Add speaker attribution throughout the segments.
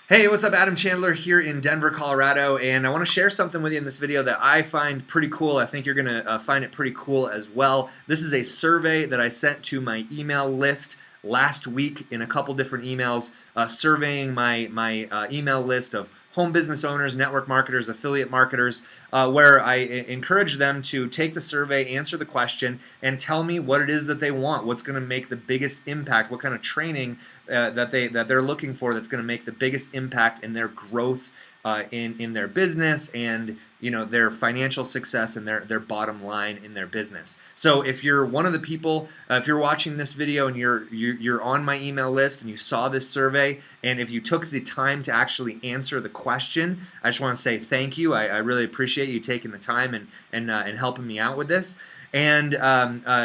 Speaker 1: Hey, what's up? Adam Chandler here in Denver, Colorado, and I want to share something with you in this video that I find pretty cool. I think you're going to find it pretty cool as well. This is a survey that I sent to my email list last week in a couple different emails, surveying my email list of home business owners, network marketers, affiliate marketers, where I encourage them to take the survey, answer the question, and tell me what it is that they want, what's going to make the biggest impact, what kind of training that they're looking for that's going to make the biggest impact in their growth in their business and their financial success and their bottom line in their business. So if you're one of the people, if you're watching this video and you're on my email list and you saw this survey, and if you took the time to actually answer the question, I just want to say thank you. I really appreciate you taking the time and helping me out with this. And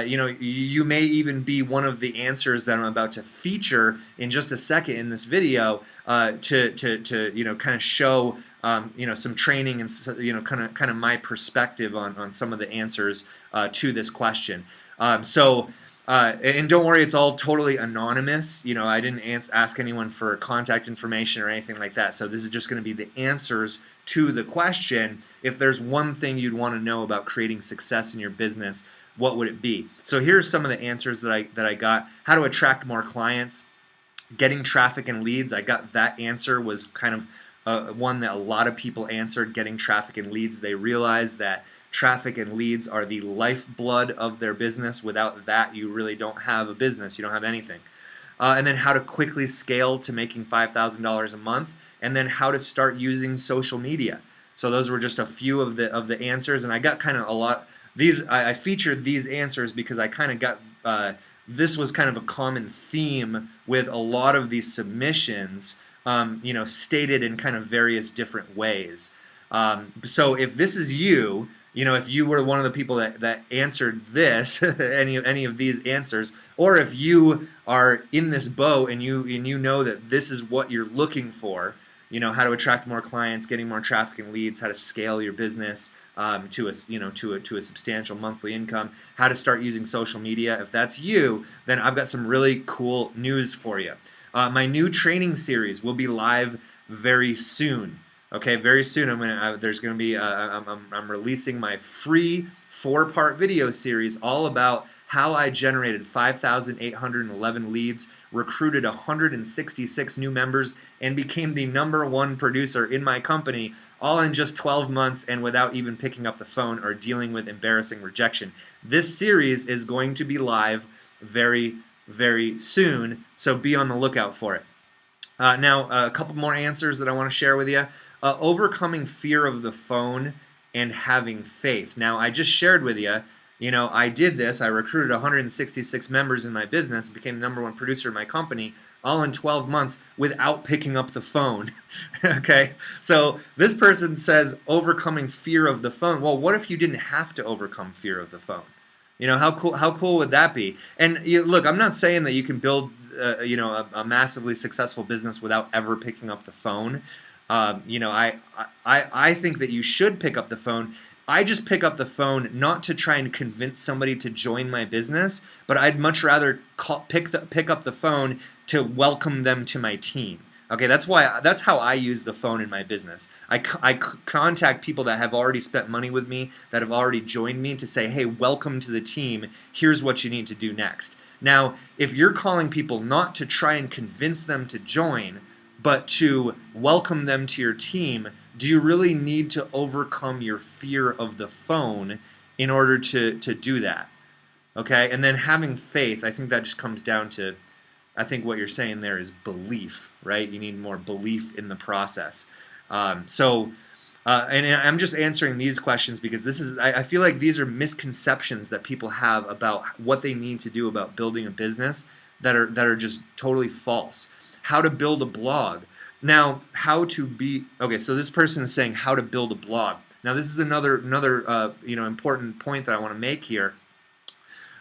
Speaker 1: you may even be one of the answers that I'm about to feature in just a second in this video to kind of show some training and kind of my perspective on some of the answers to this question. And don't worry, it's all totally anonymous. I didn't ask anyone for contact information or anything like that. So this is just going to be the answers to the question. If there's one thing you'd want to know about creating success in your business, what would it be? So here's some of the answers that I got. How to attract more clients, getting traffic and leads. I got that answer was kind of one that a lot of people answered, getting traffic and leads. They realize that traffic and leads are the lifeblood of their business. Without that, you really don't have a business. You don't have anything. And then how to quickly scale to making $5,000 a month, and then how to start using social media. So those were just a few of the answers, and I got kind of a lot. I featured these answers because I kind of got this was kind of a common theme with a lot of these submissions. Stated in kind of various different ways. So if this is you, if you were one of the people that answered this, any of these answers, or if you are in this boat and you know that this is what you're looking for, how to attract more clients, getting more traffic and leads, how to scale your business to a substantial monthly income, how to start using social media. If that's you, then I've got some really cool news for you. My new training series will be live very soon. Okay, very soon. I'm releasing my free 4-part video series all about how I generated 5,811 leads, recruited 166 new members, and became the #1 producer in my company, all in just 12 months and without even picking up the phone or dealing with embarrassing rejection. This series is going to be live very soon, so be on the lookout for it. Now, a couple more answers that I want to share with you. Overcoming fear of the phone and having faith. Now, I just shared with you, I did this. I recruited 166 members in my business, became the #1 producer in my company, all in 12 months without picking up the phone. Okay? So this person says overcoming fear of the phone. Well, what if you didn't have to overcome fear of the phone? How cool would that be? And look, I'm not saying that you can build a massively successful business without ever picking up the phone. I think that you should pick up the phone. I just pick up the phone not to try and convince somebody to join my business, but I'd much rather pick up the phone to welcome them to my team. Okay, that's how I use the phone in my business. I contact people that have already spent money with me, that have already joined me, to say, hey, welcome to the team. Here's what you need to do next. Now, if you're calling people not to try and convince them to join, but to welcome them to your team, do you really need to overcome your fear of the phone in order to do that? Okay, and then having faith, I think that just comes down to, I think what you're saying there is belief, right? You need more belief in the process. And I'm just answering these questions because I feel like these are misconceptions that people have about what they need to do about building a business that are just totally false. How to build a blog. Now, okay, so this person is saying how to build a blog. Now, this is another important point that I want to make here.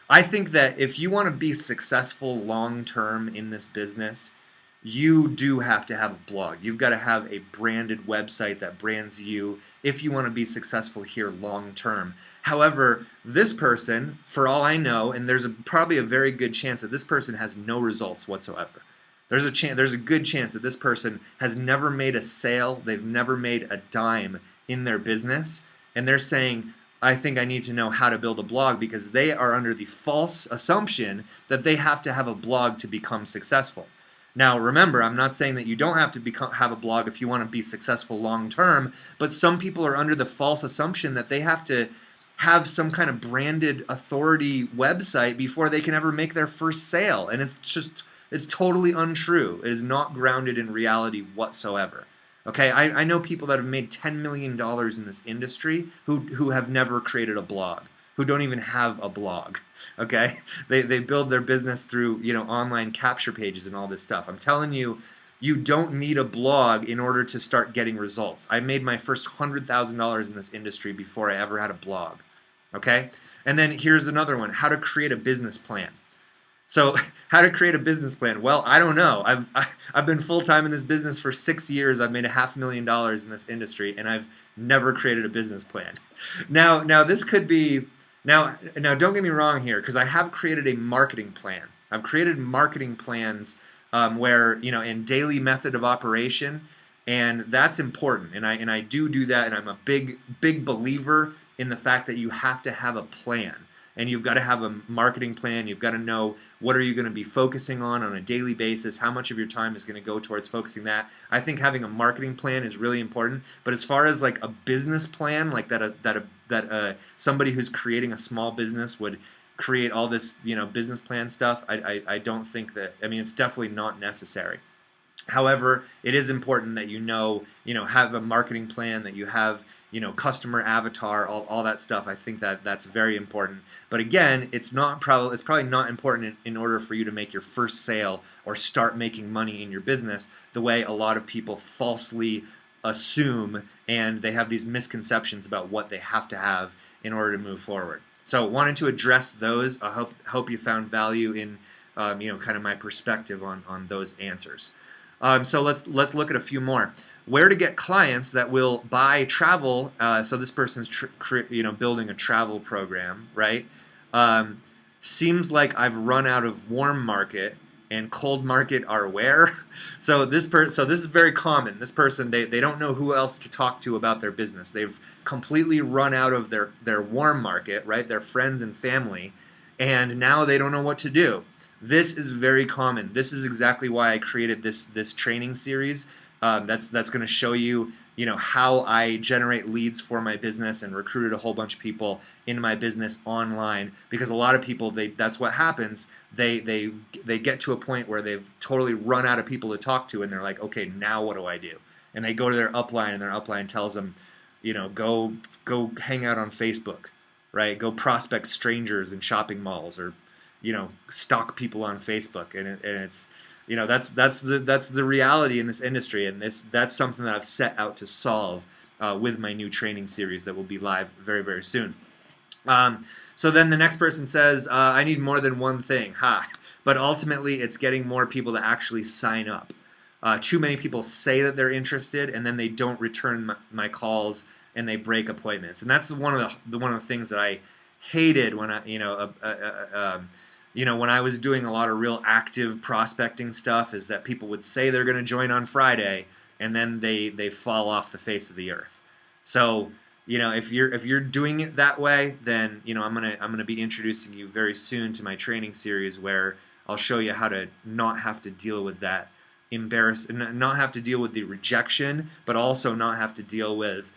Speaker 1: I think that if you want to be successful long-term in this business, you do have to have a blog. You've got to have a branded website that brands you if you want to be successful here long-term. However, this person, for all I know, and there's probably a very good chance that this person has no results whatsoever. There's a good chance that this person has never made a sale, they've never made a dime in their business, and they're saying, I think I need to know how to build a blog, because they are under the false assumption that they have to have a blog to become successful. Now, remember, I'm not saying that you don't have to have a blog if you want to be successful long term, but some people are under the false assumption that they have to have some kind of branded authority website before they can ever make their first sale. And it's totally untrue. It is not grounded in reality whatsoever. Okay, I know people that have made $10 million in this industry who have never created a blog, who don't even have a blog. Okay, they build their business through online capture pages and all this stuff. I'm telling you, you don't need a blog in order to start getting results. I made my first $100,000 in this industry before I ever had a blog. Okay, and then here's another one: how to create a business plan. So, how to create a business plan? Well, I don't know. I've been full-time in this business for 6 years. I've made $500,000 in this industry, and I've never created a business plan. Now this could be now. Don't get me wrong here, because I have created a marketing plan. I've created marketing plans where in daily method of operation, and that's important. And I do that, and I'm a big believer in the fact that you have to have a plan. And you've got to have a marketing plan. You've got to know what are you going to be focusing on a daily basis, how much of your time is going to go towards focusing that. I think having a marketing plan is really important. But as far as like a business plan, like that somebody who's creating a small business would create all this business plan stuff, I don't think that. I mean, it's definitely not necessary. However, it is important that have a marketing plan, that you have customer avatar, all that stuff. I think that's very important. But again, it's probably not important in order for you to make your first sale or start making money in your business the way a lot of people falsely assume, and they have these misconceptions about what they have to have in order to move forward. So wanted to address those. I hope you found value in kind of my perspective on those answers. So let's look at a few more. Where to get clients that will buy travel? So this person's building a travel program, right? Seems like I've run out of warm market, and cold market are where? So this is very common. This person, they don't know who else to talk to about their business. They've completely run out of their warm market, right? Their friends and family, and now they don't know what to do. This is very common. This is exactly why I created this training series. That's going to show you how I generate leads for my business and recruited a whole bunch of people in my business online, because a lot of people, that's what happens. They get to a point where they've totally run out of people to talk to, and they're like, okay, now what do I do? And they go to their upline, and their upline tells them, go hang out on Facebook, right? Go prospect strangers in shopping malls, or stalk people on Facebook, and it's that's the reality in this industry, and that's something that I've set out to solve with my new training series that will be live very, very soon. So then the next person says, I need more than one thing, but ultimately it's getting more people to actually sign up. Too many people say that they're interested, and then they don't return my calls, and they break appointments, and that's one of the things that I hated when when I was doing a lot of real active prospecting stuff, is that people would say they're going to join on Friday, and then they fall off the face of the earth. So if you're doing it that way, then I'm gonna be introducing you very soon to my training series, where I'll show you how to not have to deal with that not have to deal with the rejection, but also not have to deal with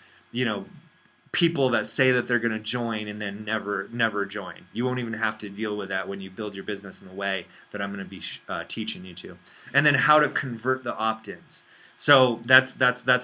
Speaker 1: people that say that they're going to join and then never join. You won't even have to deal with that when you build your business in the way that I'm going to be teaching you to. And then how to convert the opt-ins. So that's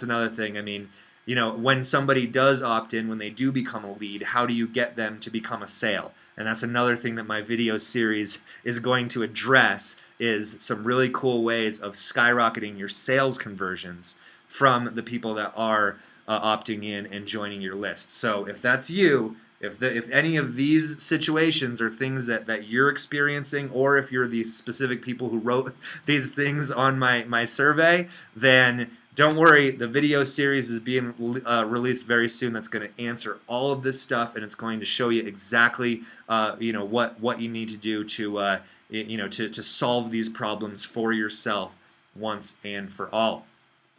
Speaker 1: another thing. I mean, when somebody does opt in, when they do become a lead, how do you get them to become a sale? And that's another thing that my video series is going to address, is some really cool ways of skyrocketing your sales conversions from the people that are opting in and joining your list. So if that's you, if any of these situations are things that you're experiencing, or if you're the specific people who wrote these things on my survey, then don't worry, the video series is being released very soon. That's going to answer all of this stuff, and it's going to show you exactly, what you need to do to, to solve these problems for yourself once and for all.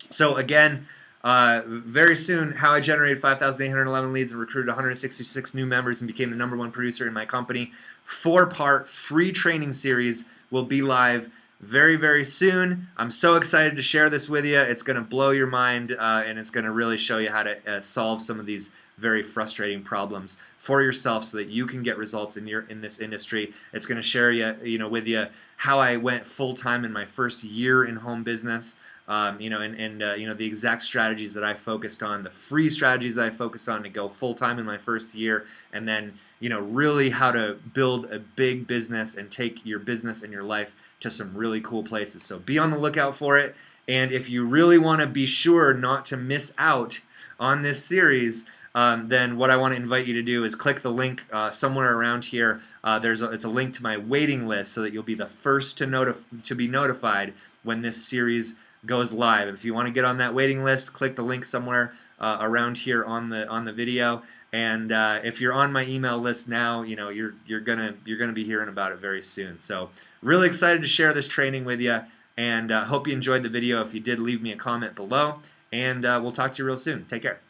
Speaker 1: So again, very soon, how I generated 5,811 leads and recruited 166 new members and became the #1 producer in my company. 4-part free training series will be live very, very soon. I'm so excited to share this with you. It's going to blow your mind, and it's going to really show you how to solve some of these very frustrating problems for yourself so that you can get results in this industry. It's going to share with you how I went full-time in my first year in home business. The exact strategies that I focused on, the free strategies that I focused on to go full-time in my first year, and then, really how to build a big business and take your business and your life to some really cool places. So be on the lookout for it, and if you really want to be sure not to miss out on this series, then what I want to invite you to do is click the link somewhere around here. It's a link to my waiting list so that you'll be the first to be notified when this series goes live. If you want to get on that waiting list, click the link somewhere around here on the video. And if you're on my email list now, you're gonna be hearing about it very soon. So really excited to share this training with you, and hope you enjoyed the video. If you did, leave me a comment below, and we'll talk to you real soon. Take care.